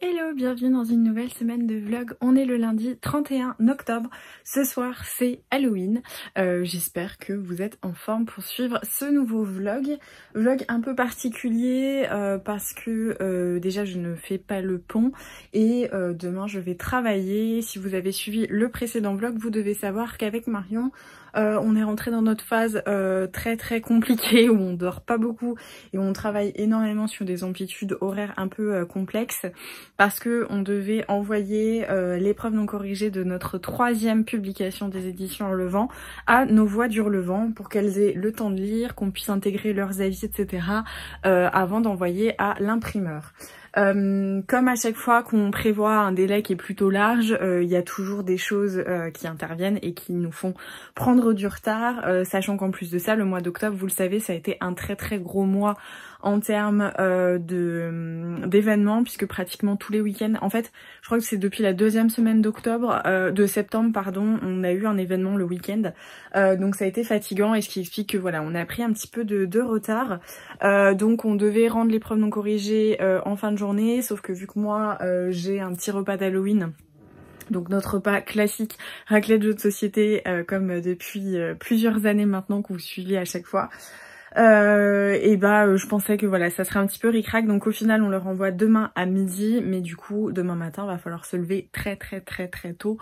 Hello, bienvenue dans une nouvelle semaine de vlog. On est le lundi 31 octobre. Ce soir, c'est Halloween. J'espère que vous êtes en forme pour suivre ce nouveau vlog. Vlog un peu particulier parce que déjà je ne fais pas le pont et demain je vais travailler. Si vous avez suivi le précédent vlog, vous devez savoir qu'avec Marion, on est rentré dans notre phase très compliquée où on dort pas beaucoup et où on travaille énormément sur des amplitudes horaires un peu complexes parce que on devait envoyer l'épreuve non corrigée de notre 3e publication des éditions Hurlevent à nos voix d'Hurlevent pour qu'elles aient le temps de lire, qu'on puisse intégrer leurs avis, etc. Avant d'envoyer à l'imprimeur. Comme à chaque fois qu'on prévoit un délai qui est plutôt large, il y a toujours des choses qui interviennent et qui nous font prendre du retard, sachant qu'en plus de ça, le mois d'octobre, vous le savez, ça a été un très gros mois en termes d'événements, puisque pratiquement tous les week-ends, en fait, je crois que c'est depuis la 2e semaine de septembre, pardon, on a eu un événement le week-end, donc ça a été fatigant, et ce qui explique que voilà, on a pris un petit peu de retard, donc on devait rendre l'épreuve non corrigée en fin de journée, sauf que vu que moi j'ai un petit repas d'Halloween, donc notre repas classique, raclette de jeux de société, comme depuis plusieurs années maintenant que vous suivez à chaque fois, je pensais que voilà, ça serait un petit peu ric-rac, donc au final on le renvoie demain à midi, mais du coup demain matin va falloir se lever très tôt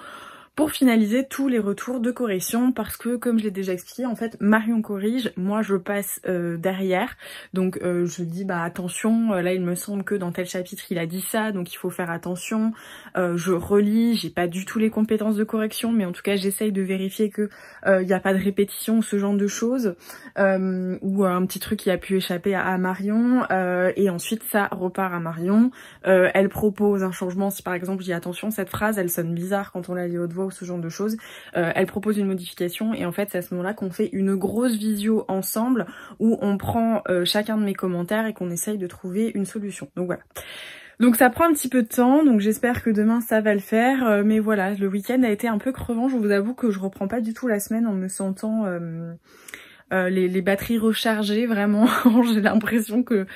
pour finaliser tous les retours de correction, parce que comme je l'ai déjà expliqué, en fait Marion corrige, moi je passe derrière, donc je dis bah attention, là il me semble que dans tel chapitre il a dit ça, donc il faut faire attention, je relis, j'ai pas du tout les compétences de correction, mais en tout cas j'essaye de vérifier que il n'y a pas de répétition ou ce genre de choses, ou un petit truc qui a pu échapper à Marion, et ensuite ça repart à Marion, elle propose un changement, si par exemple je dis attention cette phrase elle sonne bizarre quand on la lit haute voix ou ce genre de choses, elle propose une modification, et en fait c'est à ce moment là qu'on fait une grosse visio ensemble où on prend chacun de mes commentaires et qu'on essaye de trouver une solution. Donc voilà. Donc ça prend un petit peu de temps, donc j'espère que demain ça va le faire, mais voilà, le week-end a été un peu crevant, je vous avoue que je reprends pas du tout la semaine en me sentant les batteries rechargées, vraiment. J'ai l'impression que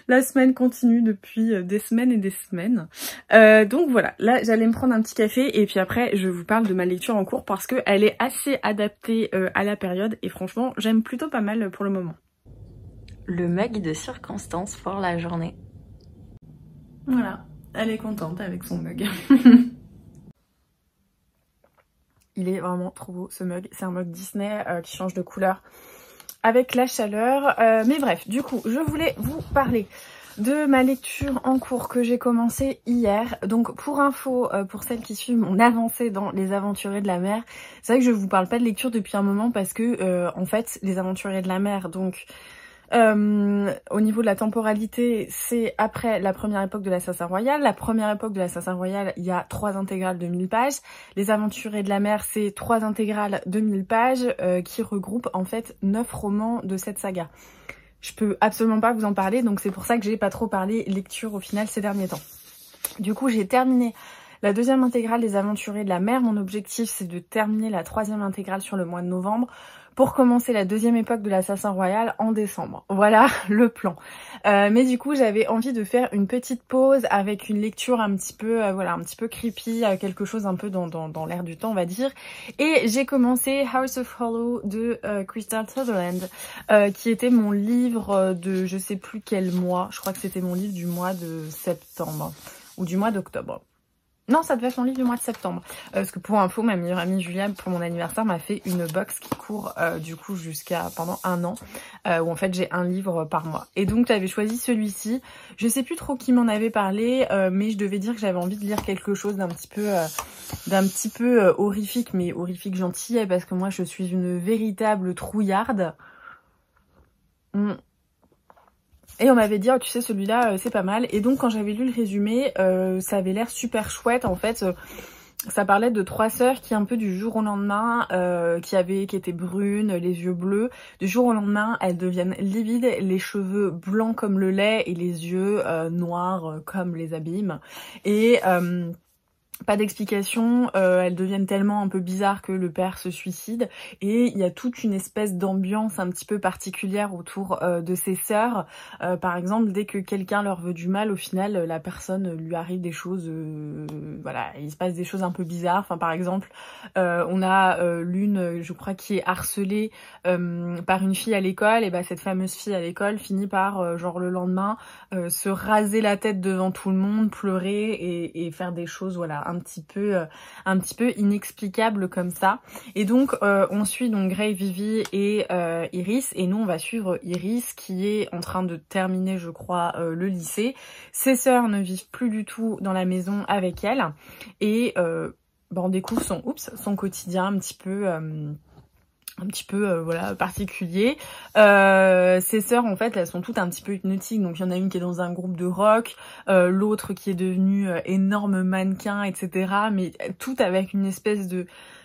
la semaine continue depuis des semaines et des semaines. Donc voilà, là j'allais me prendre un petit café et puis après je vous parle de ma lecture en cours parce qu'elle est assez adaptée à la période et franchement j'aime plutôt pas mal pour le moment. Le mug de circonstance pour la journée. Voilà, elle est contente avec son mug. Il est vraiment trop beau ce mug, c'est un mug Disney qui change de couleur avec la chaleur, mais bref, du coup je voulais vous parler de ma lecture en cours que j'ai commencé hier. Donc pour info, pour celles qui suivent mon avancée dans Les Aventuriers de la Mer, c'est vrai que je vous parle pas de lecture depuis un moment parce que en fait Les Aventuriers de la Mer, donc au niveau de la temporalité, c'est après la première époque de l'Assassin Royal. La première époque de l'Assassin Royal, il y a 3 intégrales de 1000 pages. Les Aventuriers de la Mer, c'est 3 intégrales de 1000 pages qui regroupent en fait 9 romans de cette saga. Je peux absolument pas vous en parler, donc c'est pour ça que j'ai pas trop parlé lecture au final ces derniers temps. Du coup, j'ai terminé la 2e intégrale des Aventuriers de la Mer. Mon objectif, c'est de terminer la 3e intégrale sur le mois de novembre pour commencer la 2e époque de l'Assassin Royal en décembre. Voilà le plan. Mais du coup, j'avais envie de faire une petite pause avec une lecture un petit peu, voilà, un petit peu creepy, quelque chose un peu dans l'air du temps, on va dire. Et j'ai commencé House of Hollow de Crystal Sutherland, qui était mon livre de je sais plus quel mois. Je crois que c'était mon livre du mois de septembre ou du mois d'octobre. Non, ça devait être mon livre du mois de septembre. Parce que pour info, ma meilleure amie Julia, pour mon anniversaire, m'a fait une box qui court du coup jusqu'à pendant 1 an. Où en fait j'ai un livre par mois. Et donc j'avais choisi celui-ci. Je sais plus trop qui m'en avait parlé, mais je devais dire que j'avais envie de lire quelque chose d'un petit peu horrifique, mais horrifique gentil, parce que moi je suis une véritable trouillarde. Et on m'avait dit, oh, tu sais, celui-là, c'est pas mal. Et donc, quand j'avais lu le résumé, ça avait l'air super chouette. En fait, ça parlait de 3 sœurs qui, un peu du jour au lendemain, qui étaient brunes, les yeux bleus. Du jour au lendemain, elles deviennent livides, les cheveux blancs comme le lait et les yeux noirs comme les abîmes. Et Pas d'explication, elles deviennent tellement un peu bizarres que le père se suicide et il y a toute une espèce d'ambiance un petit peu particulière autour de ses sœurs. Par exemple, dès que quelqu'un leur veut du mal, au final, la personne lui arrive des choses, voilà, il se passe des choses un peu bizarres. Enfin, par exemple, on a l'une, je crois, qui est harcelée par une fille à l'école, et bah cette fameuse fille à l'école finit par, genre le lendemain, se raser la tête devant tout le monde, pleurer et faire des choses, voilà, un petit peu inexplicable comme ça. Et donc on suit donc Grey, Vivi et Iris, et nous on va suivre Iris qui est en train de terminer, je crois, le lycée. Ses sœurs ne vivent plus du tout dans la maison avec elle et on découvre son quotidien un petit peu voilà, particulier. Ses sœurs, en fait, elles sont toutes un petit peu hypnotiques. Donc il y en a une qui est dans un groupe de rock, l'autre qui est devenue énorme mannequin, etc. Mais toutes avec une espèce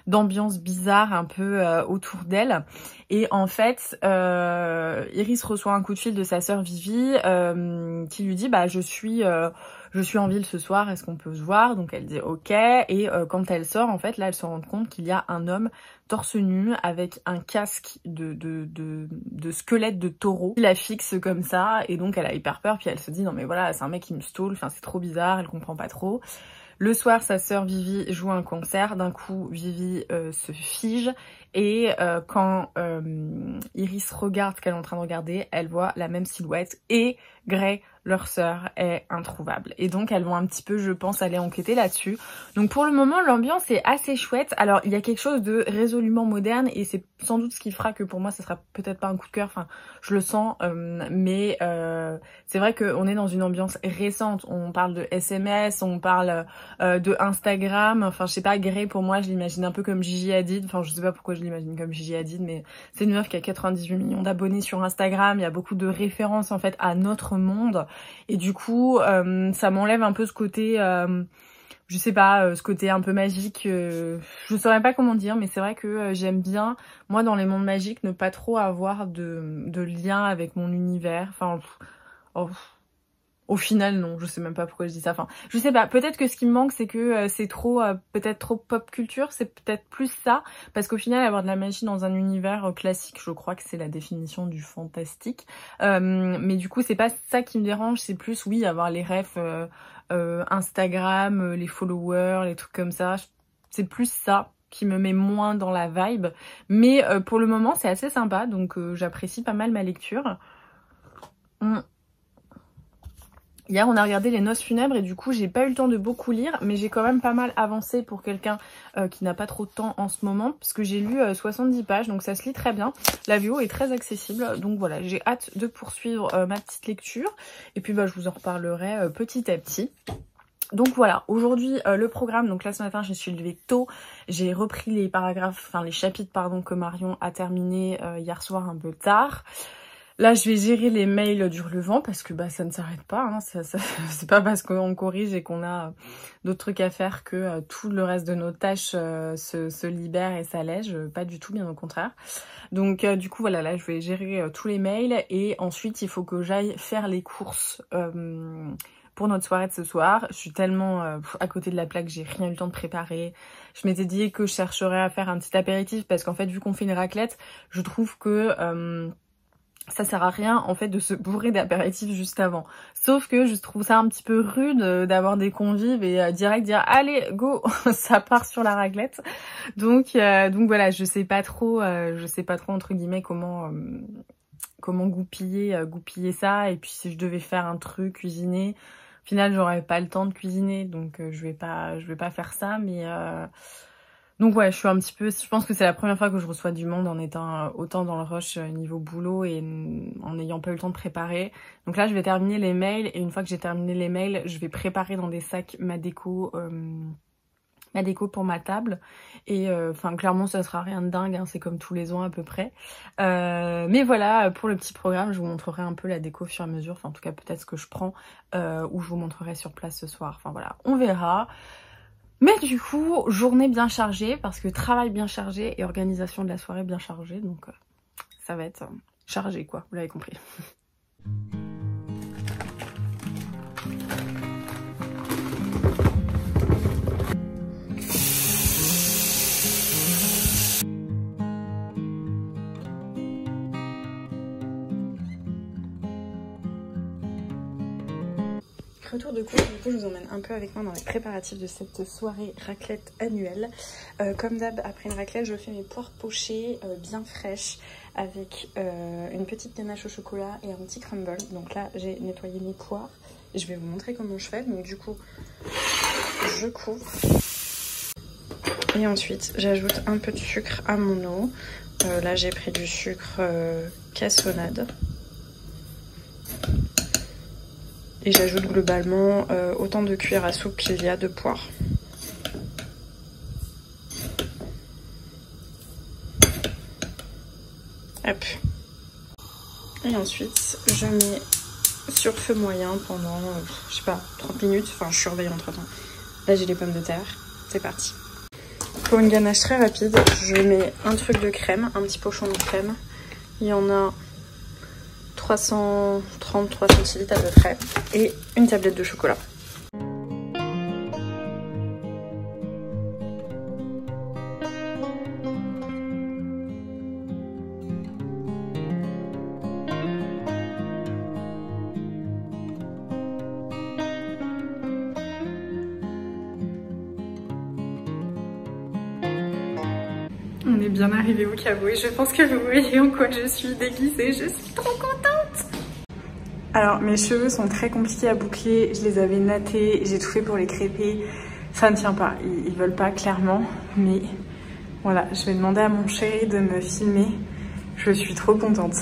d'ambiance bizarre un peu autour d'elle. Et en fait, Iris reçoit un coup de fil de sa sœur Vivi qui lui dit je suis en ville ce soir, est-ce qu'on peut se voir? Donc elle dit ok, et quand elle sort, en fait, là elle se rend compte qu'il y a un homme torse nu avec un casque de squelette de taureau. Il la fixe comme ça, et donc elle a hyper peur, puis elle se dit non mais voilà, c'est un mec qui me stole, enfin c'est trop bizarre, elle comprend pas trop. Le soir, sa sœur Vivi joue un concert, d'un coup Vivi se fige, et quand Iris regarde ce qu'elle est en train de regarder, elle voit la même silhouette, et Grey, leur sœur, est introuvable. Et donc elles vont un petit peu, je pense, aller enquêter là-dessus. Donc pour le moment, l'ambiance est assez chouette. Alors il y a quelque chose de résolument moderne, et c'est sans doute ce qui fera que pour moi ça sera peut-être pas un coup de cœur, enfin je le sens, mais c'est vrai qu'on est dans une ambiance récente. On parle de SMS, on parle de Instagram, enfin je sais pas, Grey pour moi je l'imagine un peu comme Gigi Hadid, enfin je sais pas pourquoi je l'imagine comme Gigi Hadid, mais c'est une meuf qui a 98 millions d'abonnés sur Instagram, il y a beaucoup de références en fait à notre monde, et du coup ça m'enlève un peu ce côté, je sais pas, ce côté un peu magique, je saurais pas comment dire, mais c'est vrai que j'aime bien, moi dans les mondes magiques, ne pas trop avoir de lien avec mon univers, enfin au final, non, je sais même pas pourquoi je dis ça. Enfin, je sais pas, peut-être que ce qui me manque, c'est que c'est trop, peut-être trop pop culture, c'est peut-être plus ça, parce qu'au final, avoir de la magie dans un univers classique, je crois que c'est la définition du fantastique. Mais du coup, c'est pas ça qui me dérange, c'est plus, oui, avoir les refs Instagram, les followers, les trucs comme ça. C'est plus ça qui me met moins dans la vibe. Mais pour le moment, c'est assez sympa, donc j'apprécie pas mal ma lecture. Hier, on a regardé Les Noces funèbres et du coup, j'ai pas eu le temps de beaucoup lire, mais j'ai quand même pas mal avancé pour quelqu'un qui n'a pas trop de temps en ce moment, parce que j'ai lu 70 pages, donc ça se lit très bien. La VO est très accessible, donc voilà, j'ai hâte de poursuivre ma petite lecture. Et puis, je vous en reparlerai petit à petit. Donc voilà, aujourd'hui le programme, donc là ce matin je me suis levée tôt, j'ai repris les paragraphes, enfin les chapitres pardon que Marion a terminé hier soir un peu tard. Là, je vais gérer les mails du relevant parce que ça ne s'arrête pas. Hein. C'est pas parce qu'on corrige et qu'on a d'autres trucs à faire que tout le reste de nos tâches se libère et s'allège. Pas du tout, bien au contraire. Donc du coup, voilà, là, je vais gérer tous les mails et ensuite, il faut que j'aille faire les courses pour notre soirée de ce soir. Je suis tellement à côté de la plaque, j'ai rien eu le temps de préparer. Je m'étais dit que je chercherais à faire un petit apéritif parce qu'en fait, vu qu'on fait une raclette, je trouve que ça sert à rien en fait de se bourrer d'apéritifs juste avant. Sauf que je trouve ça un petit peu rude d'avoir des convives et direct dire allez go, ça part sur la raclette. Donc voilà, je sais pas trop entre guillemets comment goupiller ça. Et puis si je devais faire un truc cuisiner, au final j'aurais pas le temps de cuisiner, donc je vais pas faire ça, mais donc ouais, je pense que c'est la première fois que je reçois du monde en étant autant dans le rush niveau boulot et en n'ayant pas eu le temps de préparer. Donc là, je vais terminer les mails et une fois que j'ai terminé les mails, je vais préparer dans des sacs ma déco pour ma table. Et clairement, ça sera rien de dingue, hein, c'est comme tous les ans à peu près. Mais voilà, pour le petit programme, je vous montrerai un peu la déco au fur et à mesure. Enfin, en tout cas, peut-être ce que je prends ou je vous montrerai sur place ce soir. Enfin voilà, on verra. Mais du coup, journée bien chargée, parce que travail bien chargé et organisation de la soirée bien chargée, donc ça va être chargé quoi, vous l'avez compris. retour de course, du coup je vous emmène un peu avec moi dans les préparatifs de cette soirée raclette annuelle. Comme d'hab, après une raclette, je fais mes poires pochées bien fraîches avec une petite ganache au chocolat et un petit crumble. Donc là, j'ai nettoyé mes poires et je vais vous montrer comment je fais. Donc du coup, je couvre et ensuite j'ajoute un peu de sucre à mon eau. Là, j'ai pris du sucre cassonade. Et j'ajoute globalement autant de cuillères à soupe qu'il y a de poires. Hop. Et ensuite, je mets sur feu moyen pendant, je sais pas, 30 minutes. Enfin, je surveille entre temps. Là, j'ai les pommes de terre. C'est parti. Pour une ganache très rapide, je mets un truc de crème, un petit pochon de crème. Il y en a 333 centilitres à peu près. Et une tablette de chocolat. On est bien arrivé au caveau et je pense que vous voyez en quoi je suis déguisée. Je suis trop contente. Alors mes cheveux sont très compliqués à boucler. Je les avais nattés, j'ai tout fait pour les crêper. Ça ne tient pas, ils veulent pas clairement. Mais voilà, je vais demander à mon chéri de me filmer. Je suis trop contente.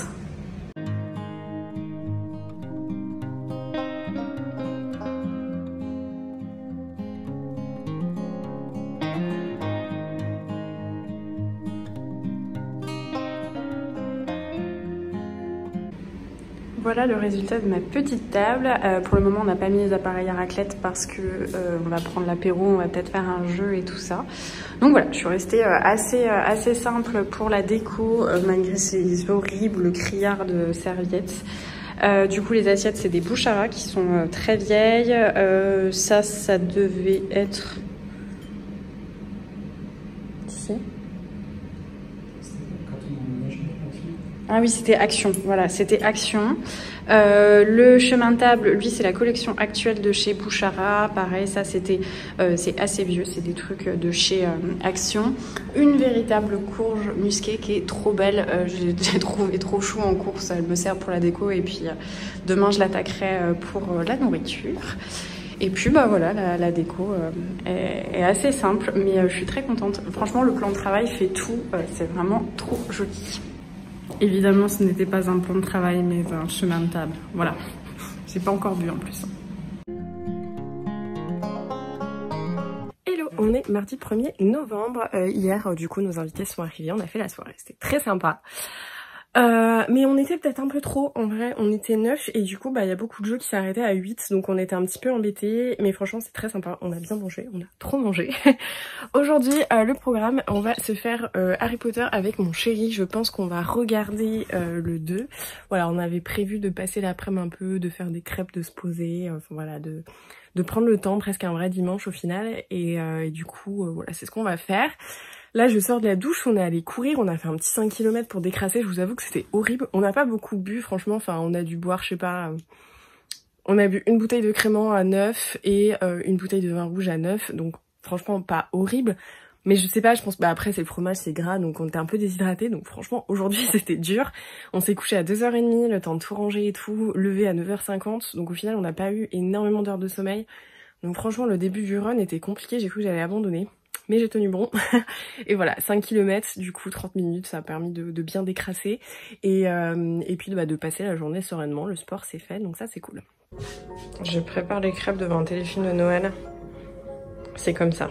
Voilà le résultat de ma petite table. Pour le moment, on n'a pas mis les appareils à raclette parce que on va prendre l'apéro, on va peut-être faire un jeu et tout ça. Donc voilà, je suis restée assez simple pour la déco, malgré ces horribles criards de serviettes. Du coup, les assiettes, c'est des Bouchara qui sont très vieilles. Ça devait être... Ah oui, c'était Action. Voilà, c'était Action. Le chemin de table, lui, c'est la collection actuelle de chez Bouchara. Pareil, ça, c'est assez vieux. C'est des trucs de chez Action. Une véritable courge musquée qui est trop belle. J'ai trouvé trop chou en course. Elle me sert pour la déco. Et puis, demain, je l'attaquerai pour la nourriture. Et puis bah voilà, la déco est assez simple, mais je suis très contente. Franchement, le plan de travail fait tout. C'est vraiment trop joli. Évidemment, ce n'était pas un plan de travail, mais un chemin de table. Voilà. J'ai pas encore bu en plus. Hello, on est mardi 1er novembre. Hier, du coup, nos invités sont arrivés. On a fait la soirée. C'était très sympa. Mais on était peut-être un peu trop, en vrai, on était 9 et du coup bah il y a beaucoup de jeux qui s'arrêtaient à 8, donc on était un petit peu embêtés, mais franchement c'est très sympa, on a bien mangé, on a trop mangé. Aujourd'hui le programme, on va se faire Harry Potter avec mon chéri, je pense qu'on va regarder le 2. Voilà, on avait prévu de passer l'après-midi un peu, de faire des crêpes, de se poser, enfin voilà, de prendre le temps, presque un vrai dimanche au final, et du coup voilà, c'est ce qu'on va faire. Là, je sors de la douche, on est allé courir, on a fait un petit 5 km pour décrasser, je vous avoue que c'était horrible. On n'a pas beaucoup bu, franchement, enfin, on a dû boire, je sais pas, on a bu une bouteille de crément à 9 et une bouteille de vin rouge à 9, donc franchement, pas horrible. Mais je sais pas, je pense, bah après, c'est le fromage, c'est gras, donc on était un peu déshydratés, donc franchement, aujourd'hui, c'était dur. On s'est couché à 2h30, le temps de tout ranger et tout, levé à 9h50, donc au final, on n'a pas eu énormément d'heures de sommeil. Donc franchement, le début du run était compliqué, j'ai cru que j'allais abandonner. Mais j'ai tenu bon. Et voilà, 5 km, du coup 30 minutes, ça a permis de bien décrasser. Et puis de passer la journée sereinement, le sport c'est fait, donc ça c'est cool. Je prépare les crêpes devant un téléfilm de Noël. C'est comme ça.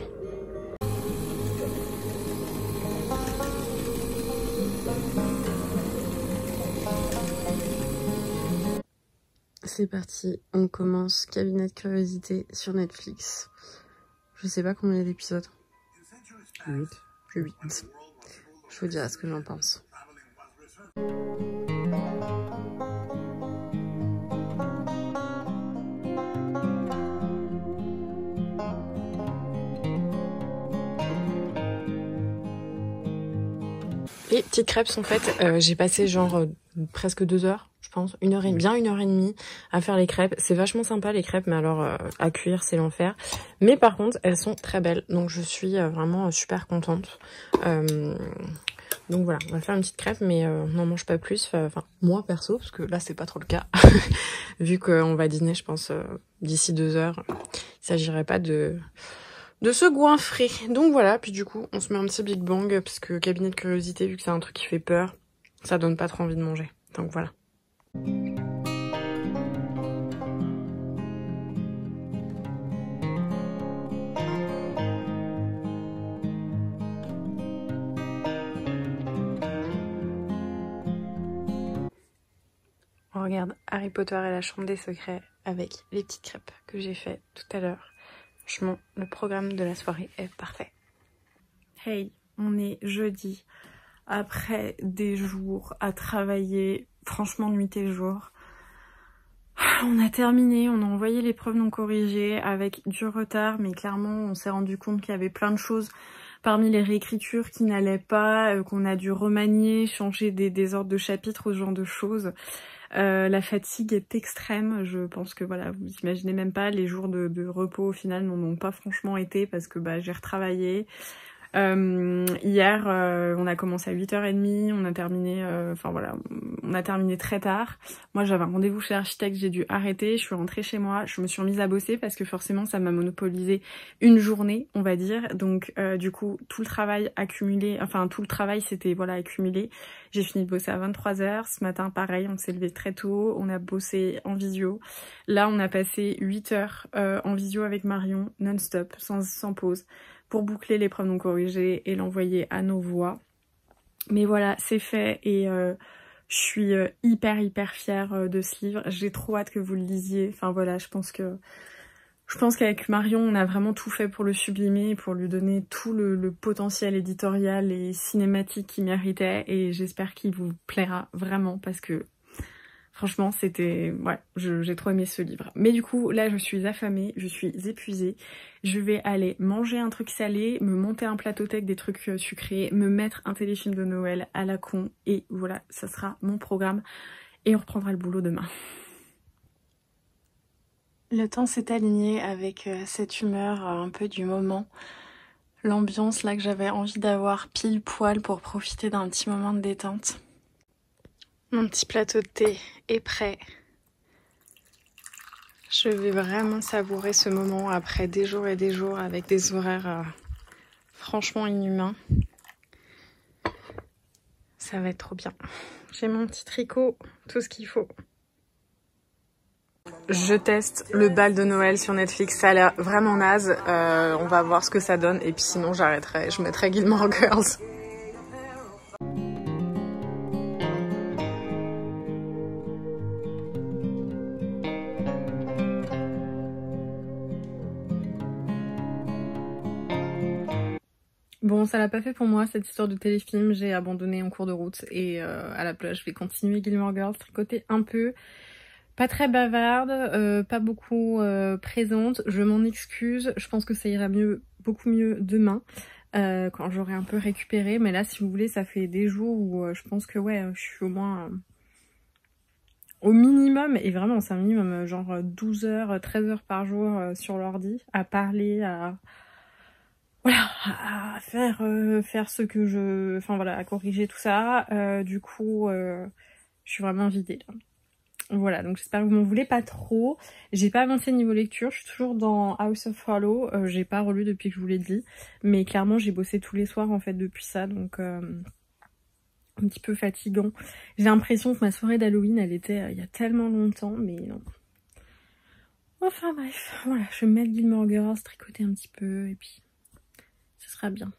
C'est parti, on commence Cabinet de curiosité sur Netflix. Je sais pas combien il y a d'épisodes. 8. Je vous dirai ce que j'en pense. Les petites crêpes sont faites. J'ai passé genre presque 2 heures, je pense, bien 1h30 à faire les crêpes. C'est vachement sympa les crêpes, mais alors à cuire c'est l'enfer. Mais par contre elles sont très belles, donc je suis vraiment super contente. Donc voilà, on va faire une petite crêpe, mais on n'en mange pas plus. Enfin, moi perso, parce que là c'est pas trop le cas, vu qu'on va dîner, je pense, d'ici 2 heures. Il s'agirait pas de se goinfrer. Donc voilà, puis du coup, on se met un petit Big Bang, parce que cabinet de curiosité, vu que c'est un truc qui fait peur, ça donne pas trop envie de manger. Donc voilà. On regarde Harry Potter et la Chambre des Secrets avec les petites crêpes que j'ai fait tout à l'heure. Franchement, le programme de la soirée est parfait. Hey, on est jeudi, après des jours à travailler, franchement nuit et jour. On a terminé, on a envoyé l'épreuve non corrigée avec du retard, mais clairement on s'est rendu compte qu'il y avait plein de choses parmi les réécritures qui n'allaient pas, qu'on a dû remanier, changer des ordres de chapitres, ce genre de choses. La fatigue est extrême, je pense que voilà, vous imaginez même pas, les jours de repos au final n'en ont pas franchement été parce que j'ai retravaillé. Hier, on a commencé à 8h30, on a terminé, on a terminé très tard. Moi, j'avais un rendez-vous chez l'architecte, j'ai dû arrêter, je suis rentrée chez moi, je me suis remise à bosser parce que forcément, ça m'a monopolisé une journée, on va dire. Donc, du coup, tout le travail accumulé, tout le travail s'était accumulé. J'ai fini de bosser à 23h. Ce matin, pareil, on s'est levé très tôt, on a bossé en visio. Là, on a passé 8 heures en visio avec Marion, non-stop, sans pause, pour boucler l'épreuve non corrigée et l'envoyer à nos voix. Mais voilà, c'est fait et je suis hyper fière de ce livre. J'ai trop hâte que vous le lisiez. Enfin voilà, je pense qu'avec Marion, on a vraiment tout fait pour le sublimer, pour lui donner tout le potentiel éditorial et cinématique qu'il méritait. Et j'espère qu'il vous plaira vraiment parce que franchement, c'était... Ouais, j'ai trop aimé ce livre. Mais du coup, là, je suis affamée, je suis épuisée. Je vais aller manger un truc salé, me monter un plateau avec des trucs sucrés, me mettre un téléfilm de Noël à la con. Et voilà, ça sera mon programme. Et on reprendra le boulot demain. Le temps s'est aligné avec cette humeur un peu du moment. L'ambiance là que j'avais envie d'avoir pile poil pour profiter d'un petit moment de détente. Mon petit plateau de thé est prêt. Je vais vraiment savourer ce moment après des jours et des jours avec des horaires franchement inhumains. Ça va être trop bien. J'ai mon petit tricot, tout ce qu'il faut. Je teste le bal de Noël sur Netflix, ça a l'air vraiment naze. On va voir ce que ça donne et puis sinon j'arrêterai, je mettrai Gilmore Girls. Bon, ça l'a pas fait pour moi cette histoire de téléfilm, j'ai abandonné en cours de route et à la place je vais continuer Gilmore Girls, tricoter un peu. Pas très bavarde, pas beaucoup présente, je m'en excuse, je pense que ça ira beaucoup mieux demain quand j'aurai un peu récupéré, mais là si vous voulez ça fait des jours où je pense que ouais, je suis au moins au minimum, et vraiment c'est un minimum, genre 12 heures, 13 heures par jour sur l'ordi, à parler, à faire ce que je... Enfin voilà, à corriger tout ça, du coup je suis vraiment vidée là. Voilà, donc j'espère que vous m'en voulez pas trop. J'ai pas avancé niveau lecture, je suis toujours dans House of Hollow, j'ai pas relu depuis que je vous l'ai dit, mais clairement j'ai bossé tous les soirs en fait depuis ça, donc un petit peu fatigant. J'ai l'impression que ma soirée d'Halloween elle était il y a tellement longtemps, mais non. Enfin bref, voilà, je vais me mettre Gilmore Girls, tricoter un petit peu et puis ce sera bien.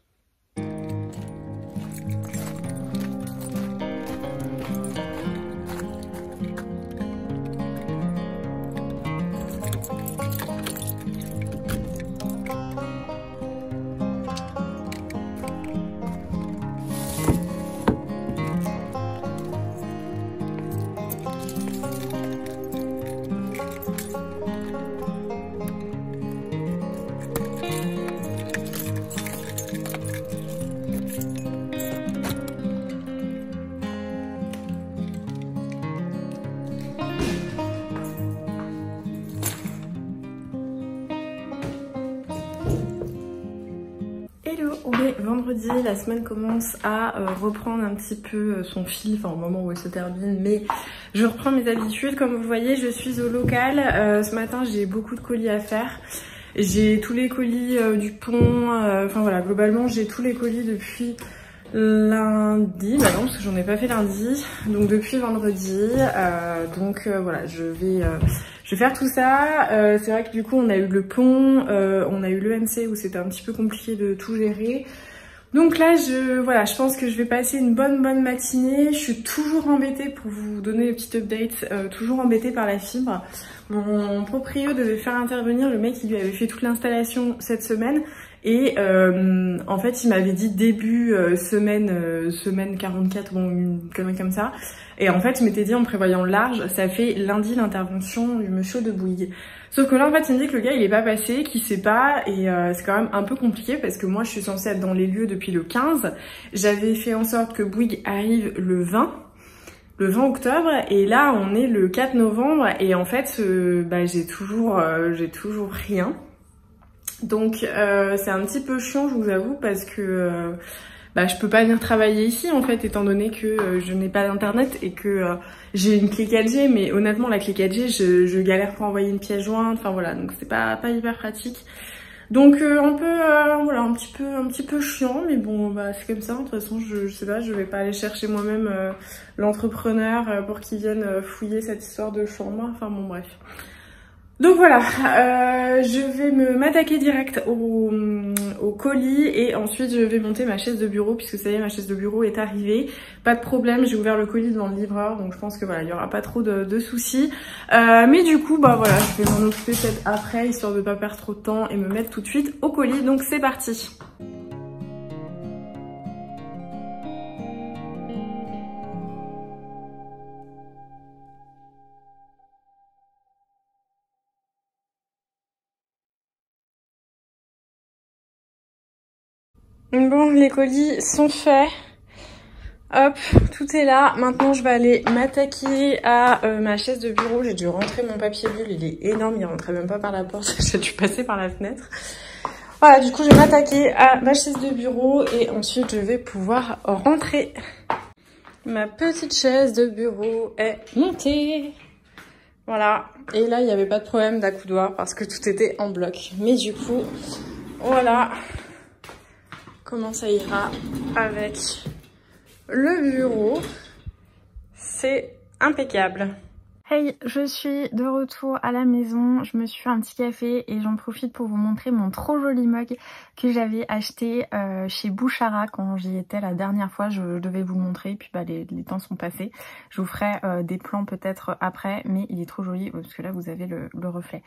On est vendredi, la semaine commence à reprendre un petit peu son fil, enfin au moment où elle se termine, mais je reprends mes habitudes. Comme vous voyez, je suis au local. Ce matin, j'ai beaucoup de colis à faire. J'ai tous les colis du pont, enfin voilà, globalement, j'ai tous les colis depuis lundi, bah non, parce que j'en ai pas fait lundi, donc depuis vendredi. Voilà, je vais faire tout ça. C'est vrai que du coup on a eu le pont, on a eu l'ENC où c'était un petit peu compliqué de tout gérer. Donc là je pense que je vais passer une bonne matinée. Je suis toujours embêtée, pour vous donner une petite update, toujours embêtée par la fibre. Mon proprio devait faire intervenir le mec qui lui avait fait toute l'installation cette semaine. Et en fait il m'avait dit début semaine 44, bon une connerie comme ça. Et en fait il m'était dit en prévoyant large, ça fait lundi l'intervention du monsieur de Bouygues. Sauf que là en fait il me dit que le gars il est pas passé, qu'il sait pas, et c'est quand même un peu compliqué parce que moi je suis censée être dans les lieux depuis le 15. J'avais fait en sorte que Bouygues arrive le 20 octobre, et là on est le 4 novembre et en fait j'ai toujours rien. Donc c'est un petit peu chiant, je vous avoue, parce que je peux pas venir travailler ici en fait, étant donné que je n'ai pas d'internet et que j'ai une clé 4G, mais honnêtement la clé 4G je galère pour envoyer une pièce jointe, enfin voilà, donc c'est pas hyper pratique. Donc voilà, un petit peu chiant, mais bon c'est comme ça. De toute façon je sais pas, je vais pas aller chercher moi-même l'entrepreneur pour qu'il vienne fouiller cette histoire de chambre, enfin bon bref. Donc voilà, je vais m'attaquer direct au colis et ensuite je vais monter ma chaise de bureau, puisque ça y est, ma chaise de bureau est arrivée. Pas de problème, j'ai ouvert le colis devant le livreur, donc je pense que voilà, il y aura pas trop de soucis. Mais du coup, voilà, je vais m'en occuper peut-être après, histoire de pas perdre trop de temps et me mettre tout de suite au colis. Donc c'est parti. Bon, les colis sont faits. Hop, tout est là. Maintenant, je vais aller m'attaquer à ma chaise de bureau. J'ai dû rentrer mon papier bulle, il est énorme, il rentrait même pas par la porte, j'ai dû passer par la fenêtre. Voilà, du coup, je vais m'attaquer à ma chaise de bureau et ensuite, je vais pouvoir rentrer. Ma petite chaise de bureau est montée. Voilà, et là, il n'y avait pas de problème d'accoudoir parce que tout était en bloc. Mais du coup, voilà comment ça ira avec le bureau. C'est impeccable. Hey, je suis de retour à la maison. Je me suis fait un petit café et j'en profite pour vous montrer mon trop joli mug que j'avais acheté chez Bouchara quand j'y étais la dernière fois. Je devais vous le montrer, puis les temps sont passés. Je vous ferai des plans peut-être après, mais il est trop joli parce que là vous avez le reflet.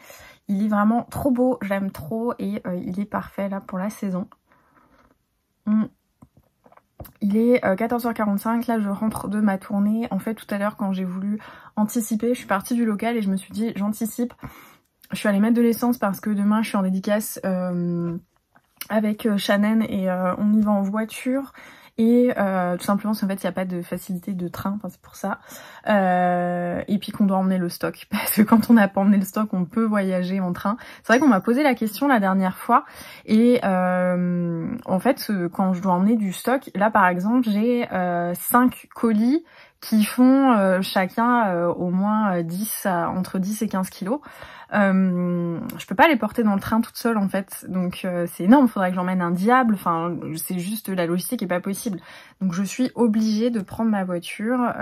Il est vraiment trop beau, j'aime trop, et il est parfait là pour la saison. Il est 14h45, là je rentre de ma tournée. En fait tout à l'heure quand j'ai voulu anticiper, je suis partie du local et je me suis dit j'anticipe. Je suis allée mettre de l'essence parce que demain je suis en dédicace avec Shannon et on y va en voiture. Et tout simplement parce qu'en fait il n'y a pas de facilité de train, enfin c'est pour ça. Et puis qu'on doit emmener le stock, parce que quand on n'a pas emmené le stock on peut voyager en train. C'est vrai qu'on m'a posé la question la dernière fois, et en fait quand je dois emmener du stock, là par exemple j'ai 5 colis qui font chacun au moins entre 10 et 15 kilos. Je peux pas les porter dans le train toute seule en fait, donc c'est énorme, faudrait que j'emmène un diable, enfin c'est juste la logistique est pas possible, donc je suis obligée de prendre ma voiture,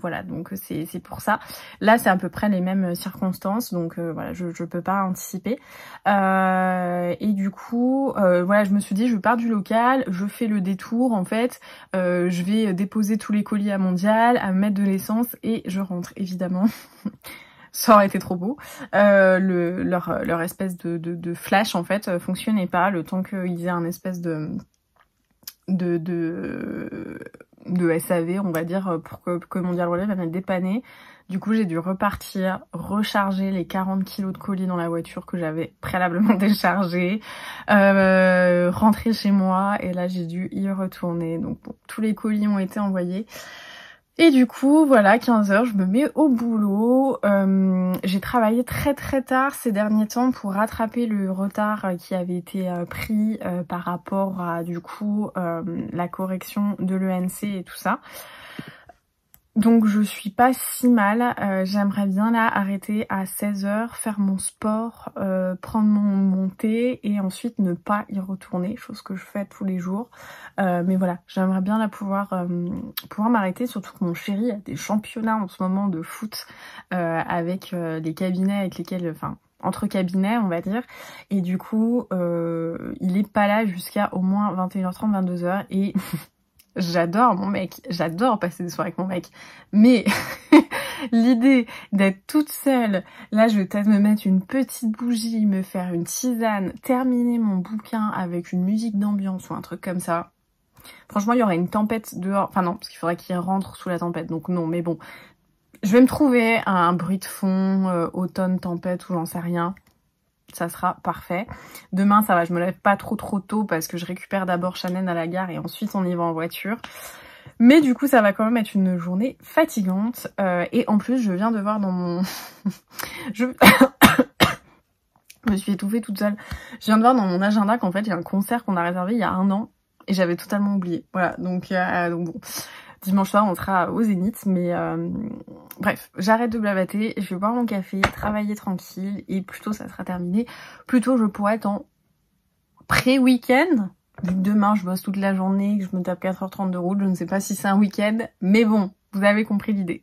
voilà, donc c'est pour ça. Là c'est à peu près les mêmes circonstances, donc voilà, je peux pas anticiper, et du coup voilà, je me suis dit je pars du local, je fais le détour en fait, je vais déposer tous les colis à Mondial, à mettre de l'essence et je rentre évidemment. Ça aurait été trop beau. Leur espèce de flash en fait fonctionnait pas le temps qu'ils aient un espèce de SAV on va dire pour que Mondial Relais vienne dépanner. Du coup j'ai dû repartir, recharger les 40 kilos de colis dans la voiture que j'avais préalablement déchargé, rentrer chez moi et là j'ai dû y retourner. Donc bon, tous les colis ont été envoyés. Et du coup, voilà, 15 h, je me mets au boulot. J'ai travaillé très très tard ces derniers temps pour rattraper le retard qui avait été pris par rapport à, du coup, la correction de l'ENC et tout ça. Donc je suis pas si mal, j'aimerais bien là arrêter à 16 h, faire mon sport, prendre mon thé et ensuite ne pas y retourner, chose que je fais tous les jours. Mais voilà, j'aimerais bien là pouvoir m'arrêter, surtout que mon chéri a des championnats en ce moment de foot avec les cabinets avec lesquels, enfin entre cabinets on va dire, et du coup il est pas là jusqu'à au moins 21 h 30, 22 h et j'adore mon mec, j'adore passer des soirées avec mon mec, mais l'idée d'être toute seule, là je vais peut-être me mettre une petite bougie, me faire une tisane, terminer mon bouquin avec une musique d'ambiance ou un truc comme ça. Franchement, il y aurait une tempête dehors, enfin non, parce qu'il faudrait qu'il rentre sous la tempête, donc non, mais bon. Je vais me trouver un bruit de fond, automne, tempête ou j'en sais rien. Ça sera parfait. Demain, ça va, je me lève pas trop tôt parce que je récupère d'abord Shannon à la gare et ensuite on y va en voiture. Mais du coup, ça va quand même être une journée fatigante. Et en plus, je viens de voir dans mon... je me suis étouffée toute seule. Je viens de voir dans mon agenda qu'en fait, il y a un concert qu'on a réservé il y a 1 an et j'avais totalement oublié. Voilà, donc bon... Dimanche soir, on sera au Zénith, mais bref, j'arrête de blablater, je vais boire mon café, travailler tranquille, et plus tôt ça sera terminé, plus tôt je pourrai être en pré-week-end. Vu que demain je bosse toute la journée, que je me tape 4 h 30 de route, je ne sais pas si c'est un week-end, mais bon, vous avez compris l'idée.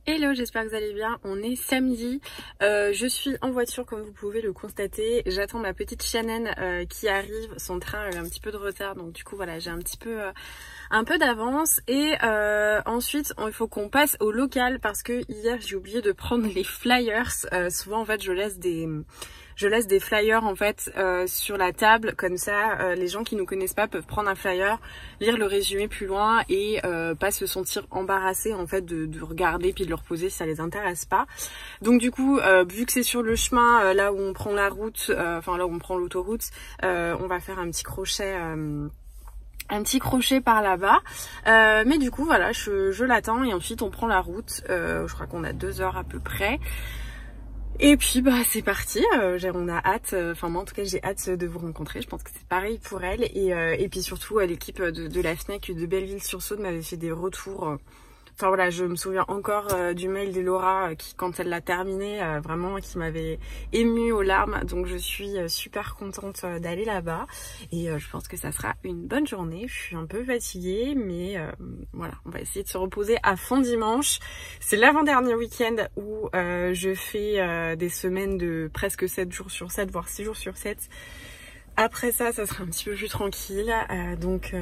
Hello, j'espère que vous allez bien. On est samedi, je suis en voiture comme vous pouvez le constater. J'attends ma petite Shannon qui arrive, son train a un petit peu de retard, donc du coup voilà, j'ai un peu d'avance. Et ensuite il faut qu'on passe au local parce que hier j'ai oublié de prendre les flyers. Souvent en fait je laisse des flyers en fait sur la table, comme ça les gens qui nous connaissent pas peuvent prendre un flyer, lire le résumé plus loin et pas se sentir embarrassés en fait de regarder puis de le reposer si ça les intéresse pas. Donc du coup vu que c'est sur le chemin là où on prend la route, enfin là où on prend l'autoroute, on va faire un petit crochet par là-bas, mais du coup voilà, je l'attends et ensuite on prend la route. Je crois qu'on a 2 heures à peu près. Et puis bah c'est parti, on a hâte, enfin moi en tout cas j'ai hâte de vous rencontrer, je pense que c'est pareil pour elle. Et puis surtout l'équipe de la FNAC de Belleville-sur-Saône m'avait fait des retours. Enfin voilà, je me souviens encore du mail d'Elora qui, quand elle l'a terminé, vraiment qui m'avait émue aux larmes. Donc je suis super contente d'aller là-bas et je pense que ça sera une bonne journée. Je suis un peu fatiguée, mais voilà, on va essayer de se reposer à fond dimanche. C'est l'avant-dernier week-end où je fais des semaines de presque 7 jours sur 7, voire 6 jours sur 7. Après ça sera un petit peu plus tranquille, donc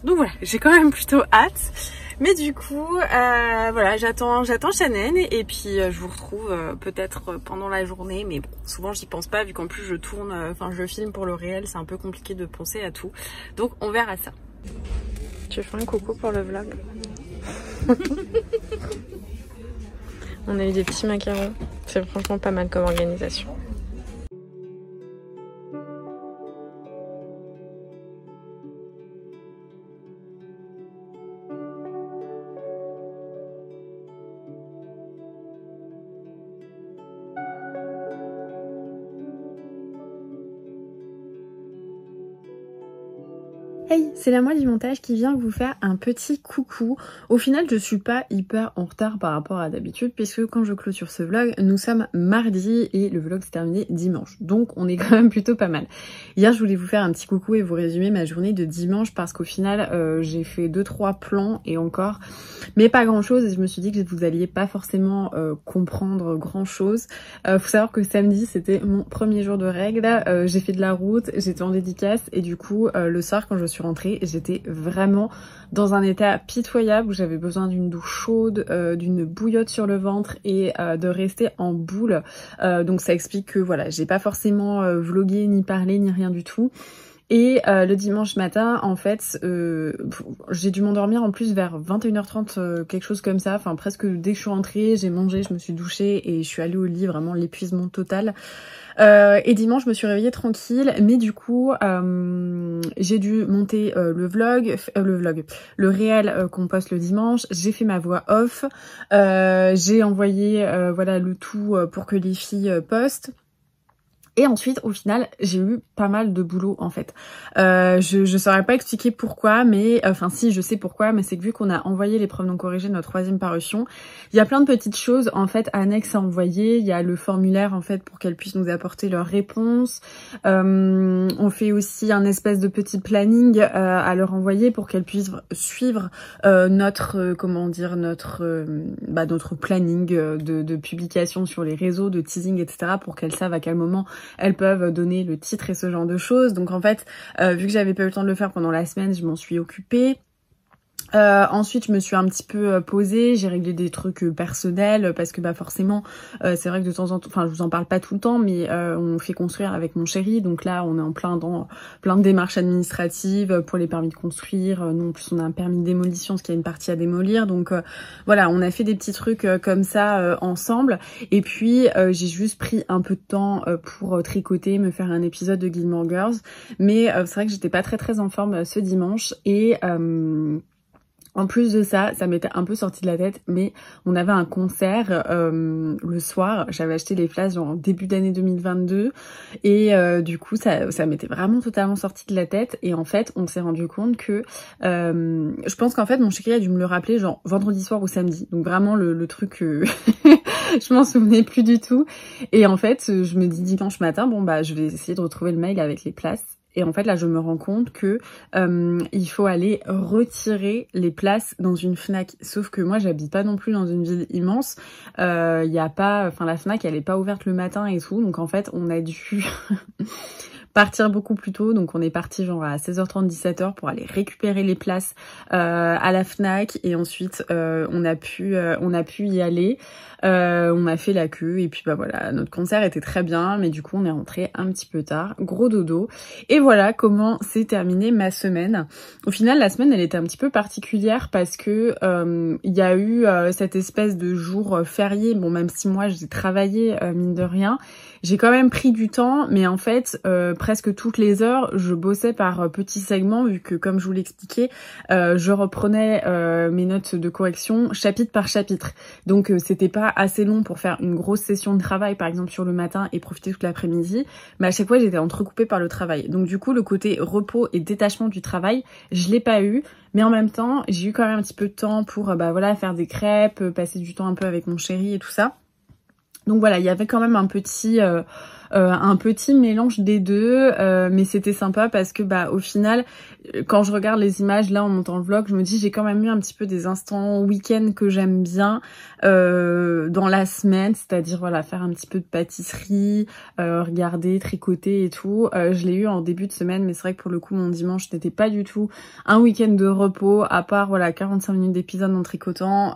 voilà, j'ai quand même plutôt hâte. Mais du coup, voilà, j'attends Shannon et puis je vous retrouve peut-être pendant la journée. Mais bon, souvent j'y pense pas vu qu'en plus je tourne, enfin je filme pour le réel, c'est un peu compliqué de penser à tout. Donc on verra ça. Tu fais un coucou pour le vlog. On a eu des petits macarons, c'est franchement pas mal comme organisation. Hey, c'est la moi du montage qui vient vous faire un petit coucou. Au final, je suis pas hyper en retard par rapport à d'habitude puisque quand je clôture ce vlog, nous sommes mardi et le vlog s'est terminé dimanche. Donc on est quand même plutôt pas mal. Hier, je voulais vous faire un petit coucou et vous résumer ma journée de dimanche parce qu'au final, j'ai fait 2-3 plans et encore, mais pas grand chose et je me suis dit que vous alliez pas forcément comprendre grand chose. Faut savoir que samedi, c'était mon premier jour de règles. J'ai fait de la route, j'étais en dédicace et du coup, le soir quand je suis rentrée, j'étais vraiment dans un état pitoyable où j'avais besoin d'une douche chaude, d'une bouillotte sur le ventre et de rester en boule. Donc ça explique que voilà, j'ai pas forcément vlogué, ni parlé, ni rien du tout. Et le dimanche matin, en fait, j'ai dû m'endormir en plus vers 21h30, quelque chose comme ça. Enfin, presque dès que je suis rentrée, j'ai mangé, je me suis douchée et je suis allée au lit, vraiment l'épuisement total. Et dimanche, je me suis réveillée tranquille, mais du coup, j'ai dû monter le réel qu'on poste le dimanche. J'ai fait ma voix off, j'ai envoyé voilà le tout pour que les filles postent. Et ensuite, au final, j'ai eu pas mal de boulot en fait. Je saurais pas expliquer pourquoi, mais enfin si, je sais pourquoi, mais c'est que vu qu'on a envoyé l'épreuve non corrigée de notre 3e parution, il y a plein de petites choses en fait annexes à envoyer. Il y a le formulaire en fait pour qu'elles puissent nous apporter leurs réponses. On fait aussi un espèce de petit planning à leur envoyer pour qu'elles puissent suivre notre notre planning de publication sur les réseaux, de teasing, etc. pour qu'elles savent à quel moment elles peuvent donner le titre et ce genre de choses. Donc en fait, vu que j'avais pas eu le temps de le faire pendant la semaine, je m'en suis occupée. Ensuite je me suis un petit peu posée, j'ai réglé des trucs personnels parce que bah forcément c'est vrai que de temps en temps, enfin je vous en parle pas tout le temps, mais on fait construire avec mon chéri, donc là on est en plein dans plein de démarches administratives pour les permis de construire. Nous en plus on a un permis de démolition, parce qu'il y a une partie à démolir, donc voilà, on a fait des petits trucs comme ça ensemble. Et puis j'ai juste pris un peu de temps pour tricoter, me faire un épisode de Gilmore Girls, mais c'est vrai que j'étais pas très en forme ce dimanche et en plus de ça, ça m'était un peu sorti de la tête, mais on avait un concert le soir. J'avais acheté les places genre en début d'année 2022 et du coup ça m'était vraiment totalement sorti de la tête. Et en fait, on s'est rendu compte que je pense qu'en fait mon chéri a dû me le rappeler genre vendredi soir ou samedi. Donc vraiment le truc je m'en souvenais plus du tout. Et en fait, je me dis dimanche matin, bon bah je vais essayer de retrouver le mail avec les places. Et en fait, là, je me rends compte que il faut aller retirer les places dans une Fnac. Sauf que moi, j'habite pas non plus dans une ville immense. Y a pas, enfin, la Fnac, elle est pas ouverte le matin et tout. Donc en fait, on a dû partir beaucoup plus tôt. Donc on est parti genre à 16h30, 17h pour aller récupérer les places à la Fnac. Et ensuite, on a pu y aller. On a fait la queue et puis bah voilà, notre concert était très bien, mais du coup on est rentré un petit peu tard, gros dodo. Et voilà comment s'est terminée ma semaine. Au final, la semaine elle était un petit peu particulière parce que il y a eu cette espèce de jour férié. Bon, même si moi j'ai travaillé mine de rien, j'ai quand même pris du temps, mais en fait presque toutes les heures je bossais par petits segments, vu que comme je vous l'expliquais, je reprenais mes notes de correction chapitre par chapitre. Donc c'était pas assez long pour faire une grosse session de travail par exemple sur le matin et profiter toute l'après-midi, mais à chaque fois j'étais entrecoupée par le travail. Donc du coup le côté repos et détachement du travail, je l'ai pas eu, mais en même temps j'ai eu quand même un petit peu de temps pour bah voilà, faire des crêpes, passer du temps un peu avec mon chéri et tout ça. Donc voilà, il y avait quand même un petit mélange des deux, mais c'était sympa parce que bah au final, quand je regarde les images là en montant le vlog, je me dis j'ai quand même eu un petit peu des instants week-end que j'aime bien dans la semaine, c'est-à-dire voilà, faire un petit peu de pâtisserie, regarder, tricoter et tout. Je l'ai eu en début de semaine, mais c'est vrai que pour le coup mon dimanche n'était pas du tout un week-end de repos, à part voilà 45 minutes d'épisode en tricotant.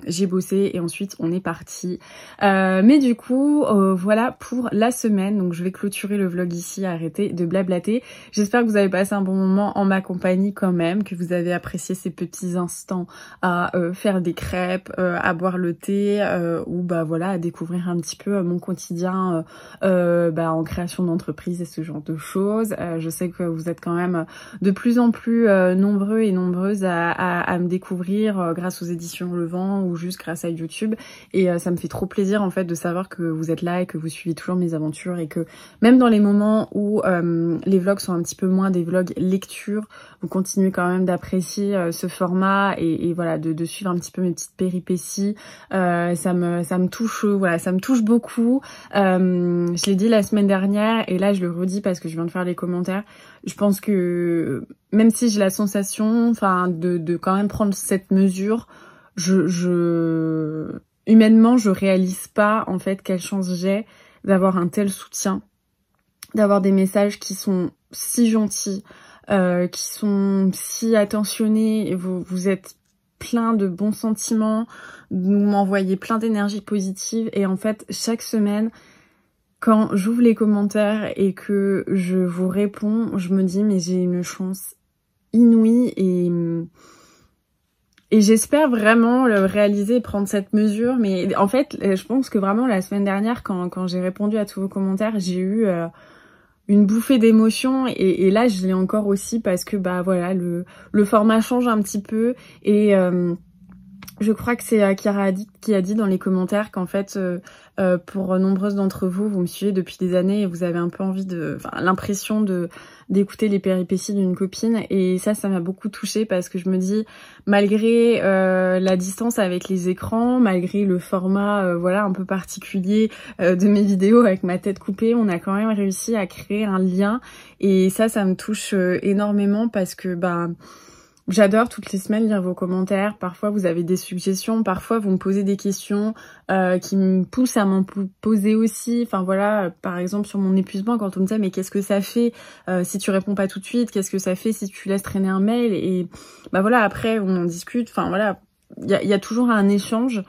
J'ai bossé et ensuite on est parti. Mais du coup voilà pour la semaine, donc je vais clôturer le vlog ici, arrêter de blablater. J'espère que vous avez passé un bon moment en ma compagnie quand même, que vous avez apprécié ces petits instants à faire des crêpes, à boire le thé, ou bah voilà, à découvrir un petit peu mon quotidien en création d'entreprise et ce genre de choses. Je sais que vous êtes quand même de plus en plus nombreux et nombreuses à me découvrir grâce aux éditions Le Vent ou juste grâce à YouTube, et ça me fait trop plaisir en fait de savoir que vous êtes là et que vous suivez toujours mes mes aventures et que même dans les moments où les vlogs sont un petit peu moins des vlogs lecture, vous continuez quand même d'apprécier ce format et voilà de suivre un petit peu mes petites péripéties. Ça me touche, voilà, ça me touche beaucoup. Je l'ai dit la semaine dernière et là je le redis parce que je viens de faire les commentaires. Je pense que même si j'ai la sensation, enfin, de quand même prendre cette mesure, humainement, je réalise pas en fait quelle chance j'ai d'avoir un tel soutien, d'avoir des messages qui sont si gentils, qui sont si attentionnés. Et vous êtes plein de bons sentiments, vous m'envoyez plein d'énergie positive et en fait chaque semaine, quand j'ouvre les commentaires et que je vous réponds, je me dis mais j'ai une chance inouïe et j'espère vraiment le réaliser et prendre cette mesure. Mais en fait, je pense que vraiment la semaine dernière, quand j'ai répondu à tous vos commentaires, j'ai eu une bouffée d'émotion et là je l'ai encore aussi parce que bah voilà, le format change un petit peu et je crois que c'est Chiara qui a dit dans les commentaires qu'en fait, pour nombreuses d'entre vous, vous me suivez depuis des années et vous avez un peu envie l'impression d'écouter les péripéties d'une copine. Et ça m'a beaucoup touchée parce que je me dis, malgré la distance avec les écrans, malgré le format voilà un peu particulier de mes vidéos avec ma tête coupée, on a quand même réussi à créer un lien. Et ça me touche énormément parce que j'adore toutes les semaines lire vos commentaires. Parfois, vous avez des suggestions. Parfois, vous me posez des questions qui me poussent à m'en poser aussi. Enfin, voilà, par exemple, sur mon épuisement, quand on me disait « Mais qu'est-ce que ça fait si tu réponds pas tout de suite? Qu'est-ce que ça fait si tu laisses traîner un mail ?» Et bah voilà, après, on en discute. Enfin, voilà, il y a toujours un échange.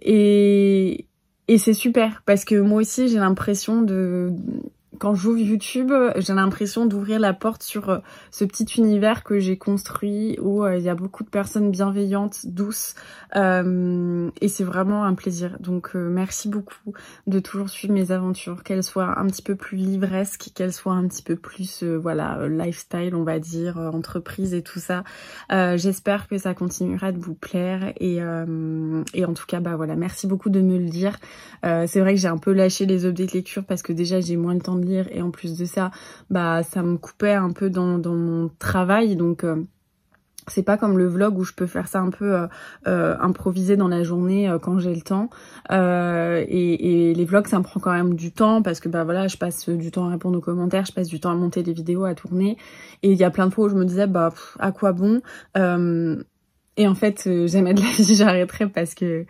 Et c'est super parce que moi aussi, j'ai l'impression quand j'ouvre YouTube, j'ai l'impression d'ouvrir la porte sur ce petit univers que j'ai construit où il y a beaucoup de personnes bienveillantes, douces et c'est vraiment un plaisir. Donc merci beaucoup de toujours suivre mes aventures, qu'elles soient un petit peu plus livresques, qu'elles soient un petit peu plus voilà lifestyle on va dire, entreprise et tout ça. J'espère que ça continuera de vous plaire et en tout cas bah voilà, merci beaucoup de me le dire. C'est vrai que j'ai un peu lâché les updates lecture parce que déjà j'ai moins de temps de lire et en plus de ça bah ça me coupait un peu dans mon travail donc c'est pas comme le vlog où je peux faire ça un peu improvisé dans la journée quand j'ai le temps et les vlogs ça me prend quand même du temps parce que bah voilà je passe du temps à répondre aux commentaires, je passe du temps à monter des vidéos, à tourner et il y a plein de fois où je me disais bah à quoi bon et en fait jamais de la vie j'arrêterai parce que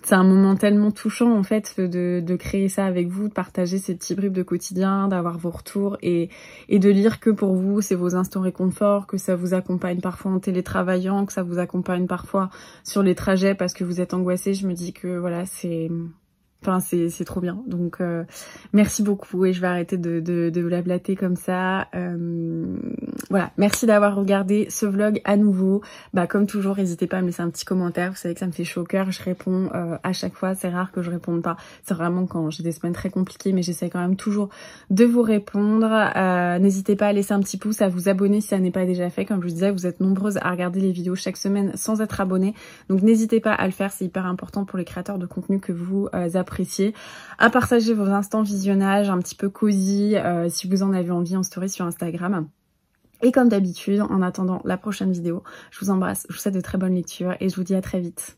c'est un moment tellement touchant en fait de créer ça avec vous, de partager ces petits bribes de quotidien, d'avoir vos retours et de lire que pour vous c'est vos instants réconfort, que ça vous accompagne parfois en télétravaillant, que ça vous accompagne parfois sur les trajets parce que vous êtes angoissé. Je me dis que voilà c'est trop bien. Donc merci beaucoup et je vais arrêter de blablater comme ça. Voilà, merci d'avoir regardé ce vlog à nouveau. Bah comme toujours, n'hésitez pas à me laisser un petit commentaire. Vous savez que ça me fait chaud au cœur. Je réponds à chaque fois. C'est rare que je réponde pas. C'est vraiment quand j'ai des semaines très compliquées, mais j'essaie quand même toujours de vous répondre. N'hésitez pas à laisser un petit pouce, à vous abonner si ça n'est pas déjà fait. Comme je vous disais, vous êtes nombreuses à regarder les vidéos chaque semaine sans être abonnées. Donc n'hésitez pas à le faire. C'est hyper important pour les créateurs de contenu que vous appréciez. À partager vos instants visionnage un petit peu cosy si vous en avez envie en story sur Instagram. Et comme d'habitude, en attendant la prochaine vidéo, je vous embrasse, je vous souhaite de très bonnes lectures et je vous dis à très vite.